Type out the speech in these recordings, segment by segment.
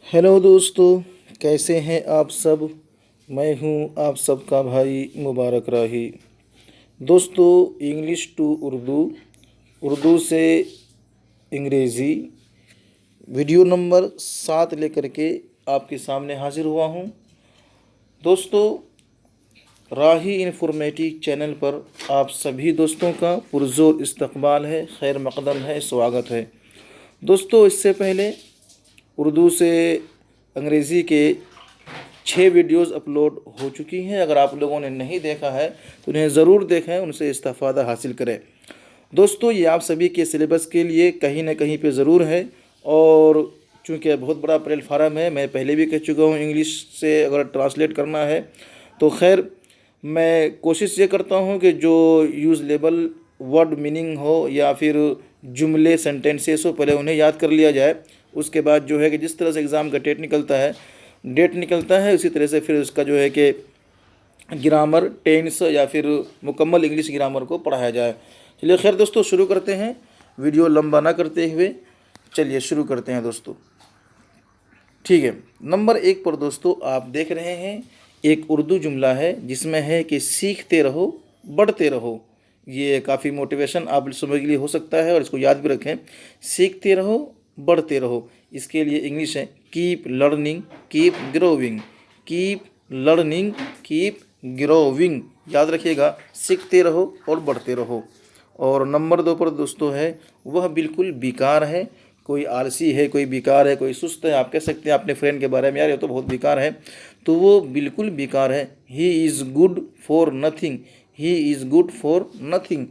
Hello दोस्तों, कैसे हैं आप सब। मैं हूं आप सबका भाई मुबारक राही। दोस्तों, इंग्लिश टू उर्दू, उर्दू से अंग्रेज़ी, वीडियो नंबर 7 लेकर के आपके सामने हाजिर हुआ हूं। दोस्तों, राही इन्फॉर्मेटिव चैनल पर आप सभी दोस्तों का पुरजोर इस्तकबाल है, खैर मकदम है, स्वागत है। दोस्तों, इससे पहले उर्दू से अंग्रेज़ी के 6 वीडियोज़ अपलोड हो चुकी हैं। अगर आप लोगों ने नहीं देखा है तो उन्हें ज़रूर देखें, उनसे इस्तिफ़ादा हासिल करें। दोस्तों, ये आप सभी के सिलेबस के लिए कहीं ना कहीं पे ज़रूर है, और चूँकि बहुत बड़ा प्लेटफार्म है, मैं पहले भी कह चुका हूँ, इंग्लिश से अगर ट्रांसलेट करना है तो खैर मैं कोशिश ये करता हूँ कि जो यूज़लेबल वर्ड मीनिंग हो या फिर जुमले सेंटेंसेस हो, पहले उन्हें याद कर लिया जाए। उसके बाद जो है कि जिस तरह से एग्ज़ाम का डेट निकलता है उसी तरह से फिर उसका जो है कि ग्रामर, टेंस या फिर मुकम्मल इंग्लिश ग्रामर को पढ़ाया जाए। चलिए खैर दोस्तों, शुरू करते हैं, वीडियो लंबा ना करते हुए चलिए शुरू करते हैं दोस्तों। ठीक है, नंबर 1 पर दोस्तों आप देख रहे हैं एक उर्दू जुमला है जिसमें है कि सीखते रहो, बढ़ते रहो। ये काफ़ी मोटिवेशन आप समझ के लिए हो सकता है और इसको याद भी रखें। सीखते रहो, बढ़ते रहो, इसके लिए इंग्लिश है keep learning, keep growing. Keep learning, keep growing, याद रखिएगा, सीखते रहो और बढ़ते रहो। और नंबर 2 पर दोस्तों है वह बिल्कुल बेकार है। कोई आलसी है, कोई बेकार है, कोई सुस्त है, आप कह सकते हैं अपने फ्रेंड के बारे में, यार ये तो बहुत बेकार है, तो वो बिल्कुल बेकार है। He is good for nothing, he is good for nothing.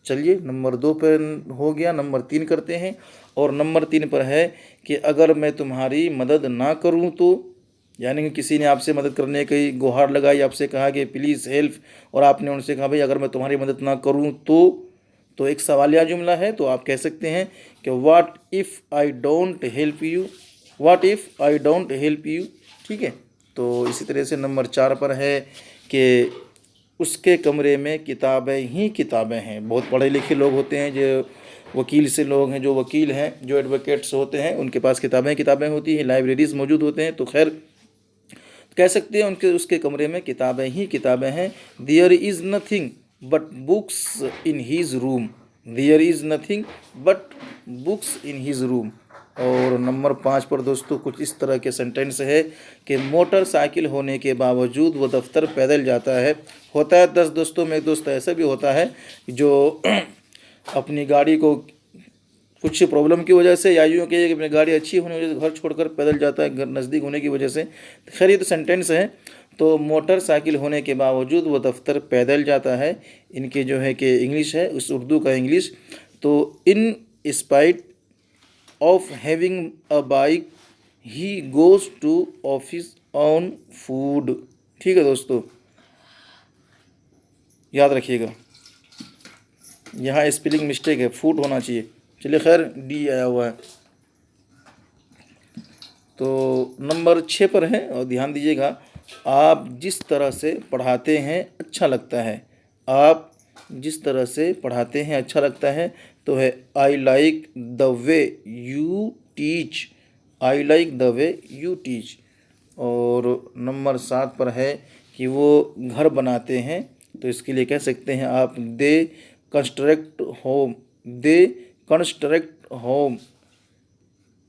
चलिए, नंबर 2 पर हो गया। नंबर 3 करते हैं, और नंबर 3 पर है कि अगर मैं तुम्हारी मदद ना करूं तो, यानी कि किसी ने आपसे मदद करने की गुहार लगाई, आपसे कहा कि प्लीज़ हेल्प, और आपने उनसे कहा भाई अगर मैं तुम्हारी मदद ना करूं तो एक सवालिया जुमला है, तो आप कह सकते हैं कि what if I don't help you, what if I don't help you. ठीक है, तो इसी तरह से नंबर 4 पर है कि उसके कमरे में किताबें ही किताबें हैं। बहुत पढ़े लिखे लोग होते हैं, जो वकील से लोग हैं, जो वकील हैं, जो एडवोकेट्स होते हैं, उनके पास किताबें किताबें होती हैं, लाइब्रेरीज मौजूद होते हैं, तो खैर कह सकते हैं उनके उसके कमरे में किताबें ही किताबें हैं। There is nothing but books in his room, there is nothing but books in his room. और नंबर 5 पर दोस्तों कुछ इस तरह के सेंटेंस है कि मोटरसाइकिल होने के बावजूद वो दफ्तर पैदल जाता है। होता है 10 दोस्तों में एक दोस्त ऐसा भी होता है जो अपनी गाड़ी को कुछ प्रॉब्लम की वजह से, या यूँ कहिए कि अपनी गाड़ी अच्छी होने की वजह से घर छोड़कर पैदल जाता है, घर नज़दीक होने की वजह से। खैर ये तो सेंटेंस है। तो मोटरसाइकिल होने के बावजूद वो दफ्तर पैदल जाता है, इनके जो है कि इंग्लिश है, उस उर्दू का इंग्लिश। तो in spite of having a bike he goes to office on food. ठीक है दोस्तों, याद रखिएगा, यहाँ स्पेलिंग मिस्टेक है, फूड होना चाहिए। चलिए खैर, डी आया हुआ है। तो नंबर 6 पर है, और ध्यान दीजिएगा, आप जिस तरह से पढ़ाते हैं अच्छा लगता है। आप जिस तरह से पढ़ाते हैं अच्छा लगता है, तो है I like the way you teach, I like the way you teach. और नंबर 7 पर है कि वो घर बनाते हैं, तो इसके लिए कह सकते हैं आप दे कंस्ट्रक्ट होम, दे कंस्ट्रक्ट होम।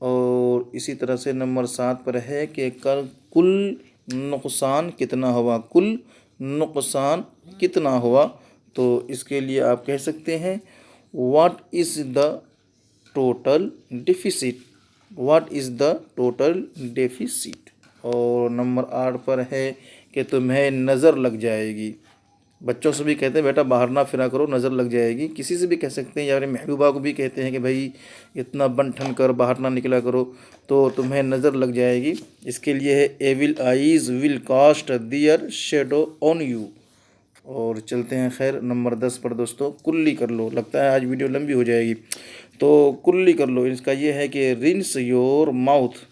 और इसी तरह से नंबर 7 पर है कि कुल नुकसान कितना हुआ, कुल नुकसान कितना हुआ। तो इसके लिए आप कह सकते हैं what is the total deficit, what is the total deficit. और नंबर 8 पर है कि तुम्हें नज़र लग जाएगी। बच्चों से भी कहते हैं बेटा बाहर ना फिरा करो, नज़र लग जाएगी। किसी से भी कह सकते हैं, या अपनी महबूबा को भी कहते हैं कि भाई इतना बन ठन कर बाहर ना निकला करो, तो तुम्हें नज़र लग जाएगी। इसके लिए है evil eyes will cast their shadow on you. और चलते हैं खैर नंबर 10 पर दोस्तों, कुल्ली कर लो। लगता है आज वीडियो लंबी हो जाएगी, तो कुल्ली कर लो, इसका ये है कि rinse your mouth,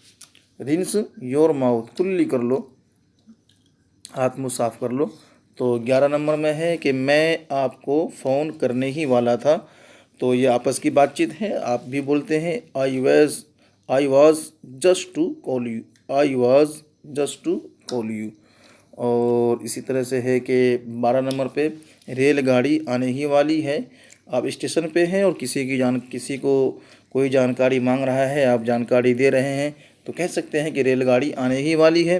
rinse your mouth, कुल्ली कर लो, हाथ मुँह साफ़ कर लो। तो 11 नंबर में है कि मैं आपको फ़ोन करने ही वाला था। तो ये आपस की बातचीत है, आप भी बोलते हैं I was just to call you, I was just to call you. और इसी तरह से है कि 12 नंबर पे रेलगाड़ी आने ही वाली है। आप स्टेशन पे हैं और किसी को कोई जानकारी मांग रहा है, आप जानकारी दे रहे हैं, तो कह सकते हैं कि रेलगाड़ी आने ही वाली है।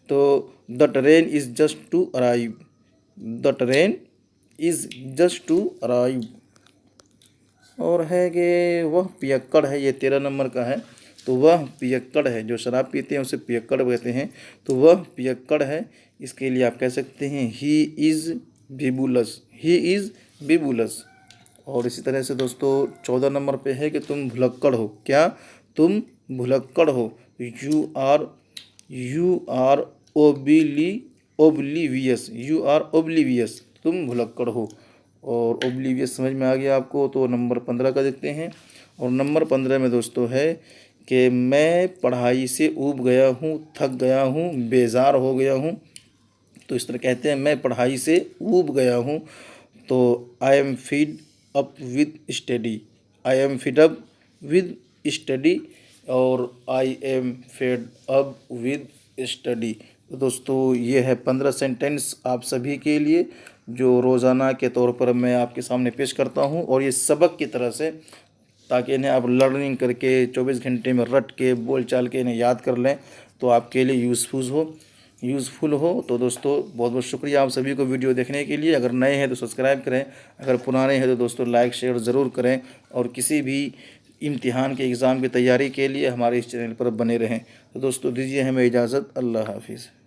तो the train is just to arrive, the train is just to arrive. और है कि वह पियक्कड़ है, ये 13 नंबर का है। तो वह पियक्कड़ है, जो शराब पीते हैं उसे पियक्कड़ कहते हैं, तो वह पियक्कड़ है। इसके लिए आप कह सकते हैं he is Bibulus, he is Bibulus. और इसी तरह से दोस्तों 14 नंबर पे है कि तुम भुलक्कड़ हो। क्या? तुम भुलक्कड़ हो। यू आर ओब्लीवियस, यू आर ओब्लीवियस, तुम भुलक्कड़ हो। और ओब्लीवियस समझ में आ गया आपको, तो नंबर 15 का देखते हैं। और नंबर 15 में दोस्तों है कि मैं पढ़ाई से ऊब गया हूँ, थक गया हूँ, बेजार हो गया हूँ। तो इस तरह कहते हैं मैं पढ़ाई से ऊब गया हूँ। तो I am fed up with study, I am fed up with study, और I am fed up with study. तो दोस्तों ये है 15 सेंटेंस आप सभी के लिए, जो रोज़ाना के तौर पर मैं आपके सामने पेश करता हूँ, और ये सबक की तरह से, ताकि इन्हें आप लर्निंग करके 24 घंटे में रट के बोल चाल के इन्हें याद कर लें, तो आपके लिए यूज़फुल हो। तो दोस्तों बहुत बहुत शुक्रिया आप सभी को वीडियो देखने के लिए। अगर नए हैं तो सब्सक्राइब करें, अगर पुराने हैं तो दोस्तों लाइक शेयर ज़रूर करें, और किसी भी इम्तिहान के एग्ज़ाम की तैयारी के लिए हमारे इस चैनल पर बने रहें। तो दोस्तों दीजिए हमें इजाज़त। अल्लाह हाफिज़।